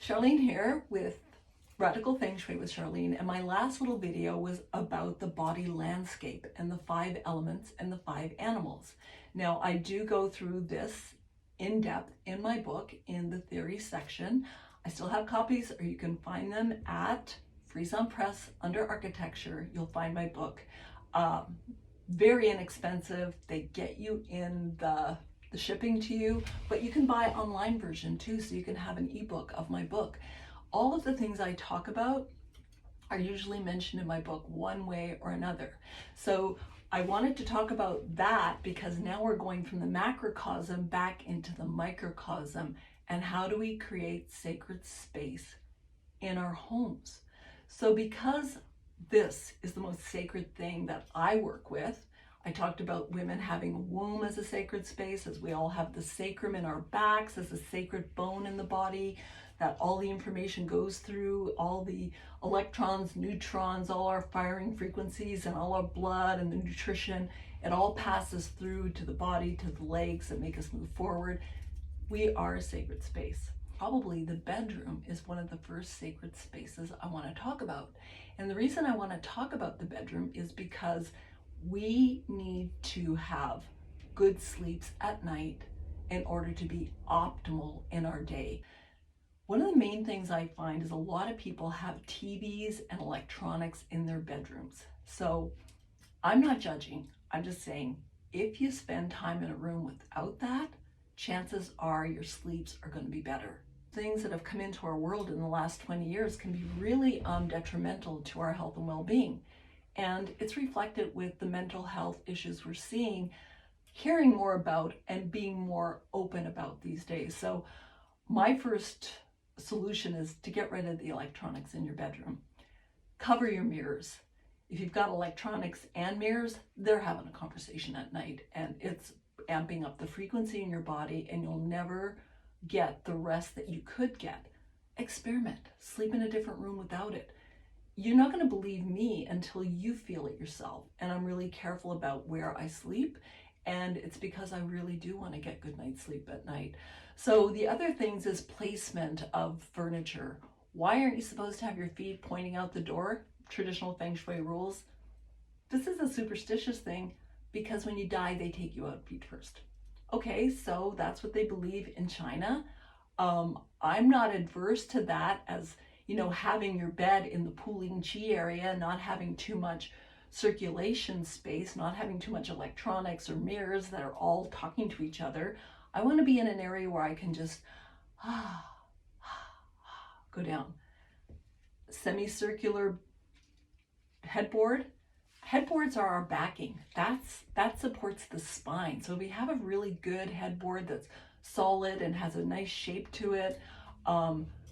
Charlene here with Radical Feng Shui with Charlene, and my last little video was about the body landscape and the 5 elements and the 5 animals. Now, I do go through this in depth in my book in the theory section. I still have copies, or you can find them at Frisson Press under architecture. You'll find my book. Very inexpensive. They get you in the shipping to you, but you can buy online version too, so you can have an ebook of my book. All of the things I talk about are usually mentioned in my book one way or another. So I wanted to talk about that because now we're going from the macrocosm back into the microcosm, and how do we create sacred space in our homes. So because this is the most sacred thing that I work with, I talked about women having a womb as a sacred space, as we all have the sacrum in our backs as a sacred bone in the body, that all the information goes through, all the electrons, neutrons, all our firing frequencies and all our blood and the nutrition, it all passes through to the body, to the legs that make us move forward. We are a sacred space. Probably the bedroom is one of the first sacred spaces I want to talk about. And the reason I want to talk about the bedroom is because we need to have good sleeps at night in order to be optimal in our day. One of the main things I find is a lot of people have TVs and electronics in their bedrooms. So I'm not judging. I'm just saying, if you spend time in a room without that, chances are your sleeps are going to be better. Things that have come into our world in the last 20 years can be really detrimental to our health and well-being. And it's reflected with the mental health issues we're seeing, hearing more about, and being more open about these days. So my first solution is to get rid of the electronics in your bedroom. Cover your mirrors. If you've got electronics and mirrors, they're having a conversation at night, and it's amping up the frequency in your body, and you'll never get the rest that you could get. Experiment. Sleep in a different room without it. You're not going to believe me until you feel it yourself. And I'm really careful about where I sleep. And it's because I really do want to get good night's sleep at night. So the other things is placement of furniture. Why aren't you supposed to have your feet pointing out the door? Traditional Feng Shui rules. This is a superstitious thing because when you die, they take you out feet first. Okay, so that's what they believe in China. I'm not adverse to that, as you know, having your bed in the pooling chi area, not having too much circulation space, not having too much electronics or mirrors that are all talking to each other. I want to be in an area where I can just go down. Semicircular headboard. Headboards are our backing. That supports the spine. So if we have a really good headboard that's solid and has a nice shape to it,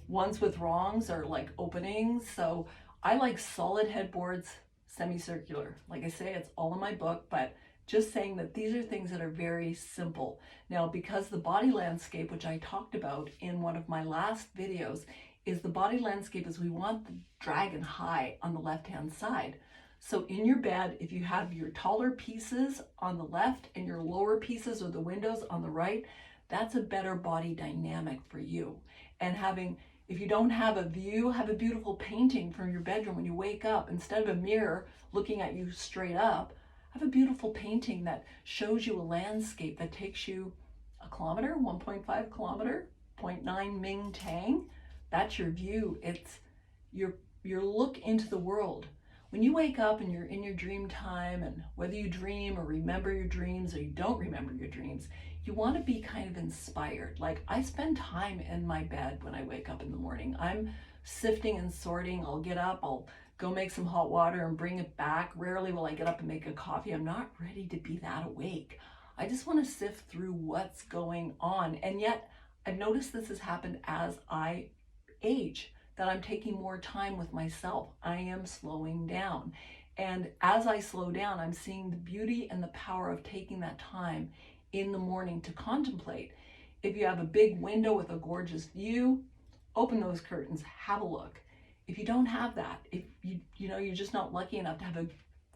ones with wrongs are like openings. So I like solid headboards, semicircular. Like I say, it's all in my book, but just saying that these are things that are very simple. Now, because the body landscape, which I talked about in one of my last videos, is the body landscape is we want the dragon high on the left-hand side. So in your bed, if you have your taller pieces on the left and your lower pieces or the windows on the right, that's a better body dynamic for you. And if you don't have a view, have a beautiful painting from your bedroom when you wake up. Instead of a mirror looking at you straight up, have a beautiful painting that shows you a landscape that takes you a kilometer, 1.5 kilometer, 0.9 Ming Tang. That's your view. It's your look into the world. When you wake up and you're in your dream time, and whether you dream or remember your dreams or you don't remember your dreams, you want to be kind of inspired. Like, I spend time in my bed when I wake up in the morning. I'm sifting and sorting. I'll get up, I'll go make some hot water and bring it back. Rarely will I get up and make a coffee. I'm not ready to be that awake. I just want to sift through what's going on. And yet I've noticed this has happened as I age, that I'm taking more time with myself. I am slowing down. And as I slow down, I'm seeing the beauty and the power of taking that time in the morning to contemplate. If you have a big window with a gorgeous view, open those curtains, have a look. If you don't have that, if you're just not lucky enough to have a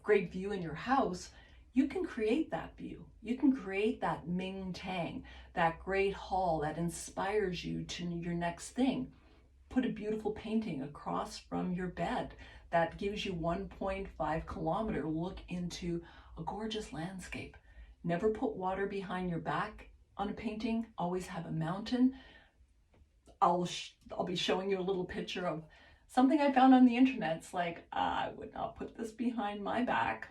great view in your house, you can create that view. You can create that Ming Tang, that great hall that inspires you to your next thing. put a beautiful painting across from your bed that gives you 1.5 kilometer look into a gorgeous landscape. Never put water behind your back on a painting. Always have a mountain. I'll be showing you a little picture of something I found on the internet. It's like, I would not put this behind my back.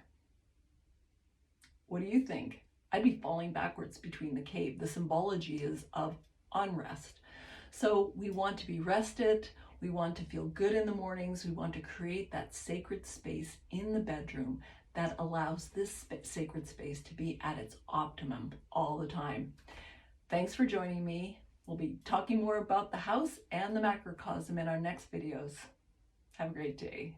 What do you think? I'd be falling backwards between the cave. The symbology is of unrest. So we want to be rested. We want to feel good in the mornings. We want to create that sacred space in the bedroom that allows this sacred space to be at its optimum all the time. Thanks for joining me. We'll be talking more about the house and the macrocosm in our next videos. Have a great day.